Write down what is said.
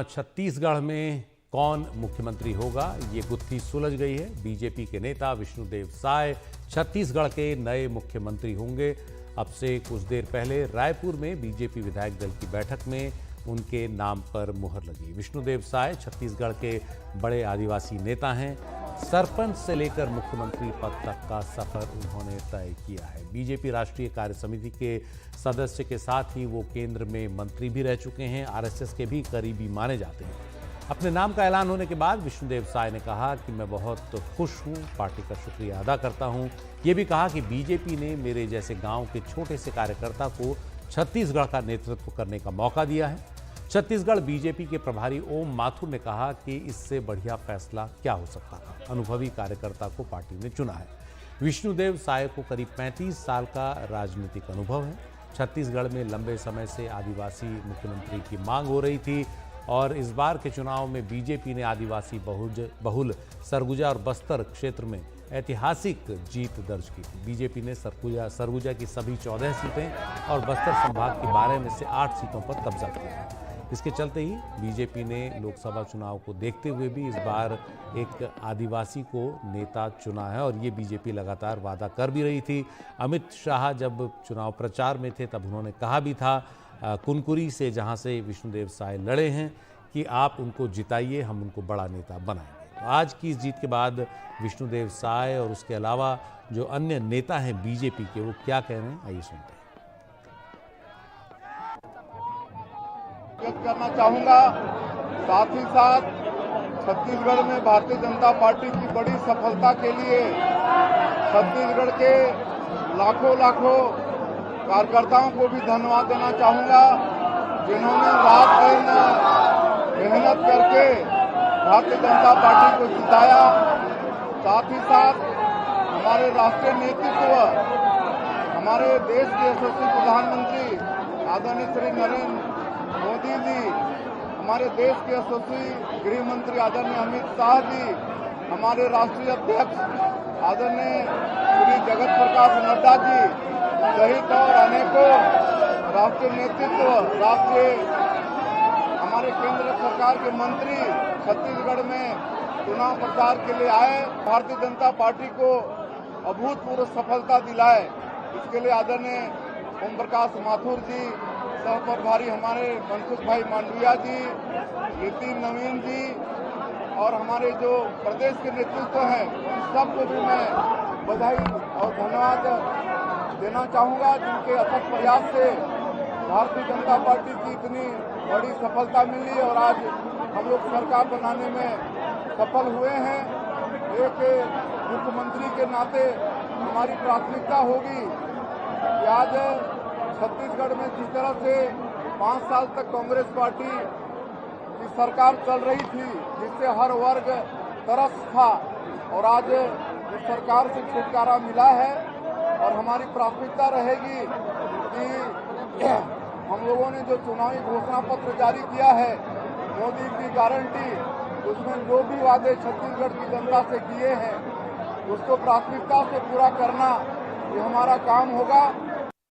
छत्तीसगढ़ में कौन मुख्यमंत्री होगा, ये गुत्थी सुलझ गई है। बीजेपी के नेता विष्णुदेव साय छत्तीसगढ़ के नए मुख्यमंत्री होंगे। अब से कुछ देर पहले रायपुर में बीजेपी विधायक दल की बैठक में उनके नाम पर मुहर लगी। विष्णुदेव साय छत्तीसगढ़ के बड़े आदिवासी नेता हैं। सरपंच से लेकर मुख्यमंत्री पद तक का सफर उन्होंने तय किया है। बीजेपी राष्ट्रीय कार्य समिति के सदस्य के साथ ही वो केंद्र में मंत्री भी रह चुके हैं। आरएसएस के भी करीबी माने जाते हैं। अपने नाम का ऐलान होने के बाद विष्णुदेव साय ने कहा कि मैं बहुत खुश हूं, पार्टी का शुक्रिया अदा करता हूं। ये भी कहा कि बीजेपी ने मेरे जैसे गांव के छोटे से कार्यकर्ता को छत्तीसगढ़ का नेतृत्व करने का मौका दिया है। छत्तीसगढ़ बीजेपी के प्रभारी ओम माथुर ने कहा कि इससे बढ़िया फैसला क्या हो सकता था। अनुभवी कार्यकर्ता को पार्टी ने चुना है। विष्णुदेव साय को करीब 35 साल का राजनीतिक अनुभव है। छत्तीसगढ़ में लंबे समय से आदिवासी मुख्यमंत्री की मांग हो रही थी और इस बार के चुनाव में बीजेपी ने आदिवासी बहुल सरगुजा और बस्तर क्षेत्र में ऐतिहासिक जीत दर्ज की थी। बीजेपी ने सरगुजा की सभी 14 सीटें और बस्तर संभाग की 12 में से 8 सीटों पर कब्जा किया है। इसके चलते ही बीजेपी ने लोकसभा चुनाव को देखते हुए भी इस बार एक आदिवासी को नेता चुना है और ये बीजेपी लगातार वादा कर भी रही थी। अमित शाह जब चुनाव प्रचार में थे तब उन्होंने कहा भी था कुनकुरी से, जहां से विष्णुदेव साय लड़े हैं, कि आप उनको जिताइए, हम उनको बड़ा नेता बनाएंगे। तो आज की इस जीत के बाद विष्णुदेव साय और उसके अलावा जो अन्य नेता हैं बीजेपी के, वो क्या कह रहे हैं, आइए सुनते हैं। व्यक्त करना चाहूंगा, साथ ही साथ छत्तीसगढ़ में भारतीय जनता पार्टी की बड़ी सफलता के लिए छत्तीसगढ़ के लाखों कार्यकर्ताओं को भी धन्यवाद देना चाहूंगा, जिन्होंने रात दिन मेहनत करके भारतीय जनता पार्टी को जिताया। साथ ही साथ हमारे राष्ट्रीय नेतृत्व, हमारे देश के यशस्वी प्रधानमंत्री आदरणीय श्री नरेंद्र मोदी जी, हमारे देश के यशस्वी गृह मंत्री आदरणीय अमित शाह जी, हमारे राष्ट्रीय अध्यक्ष आदरणीय श्री जगत प्रकाश नड्डा जी सहित और अनेकों राष्ट्रीय नेतृत्व, हमारे केंद्र सरकार के मंत्री छत्तीसगढ़ में चुनाव प्रचार के लिए आए, भारतीय जनता पार्टी को अभूतपूर्व सफलता दिलाए। इसके लिए आदरणीय ओम प्रकाश माथुर जी, सह प्रभारी हमारे मनसुख भाई मांडविया जी, नितिन नवीन जी और हमारे जो प्रदेश के नेतृत्व हैं, उन सबको भी मैं बधाई और धन्यवाद देना चाहूंगा, जिनके अथक प्रयास से भारतीय जनता पार्टी की इतनी बड़ी सफलता मिली और आज हम लोग सरकार बनाने में सफल हुए हैं। एक मुख्यमंत्री के नाते हमारी प्राथमिकता होगी कि आज छत्तीसगढ़ में जिस तरह से 5 साल तक कांग्रेस पार्टी की सरकार चल रही थी, जिससे हर वर्ग तरस था, और आज इस सरकार से छुटकारा मिला है और हमारी प्राथमिकता रहेगी कि हम लोगों ने जो चुनावी घोषणा पत्र जारी किया है, मोदी की गारंटी, उसमें जो भी वादे छत्तीसगढ़ की जनता से किए हैं, उसको प्राथमिकता से पूरा करना ये हमारा काम होगा।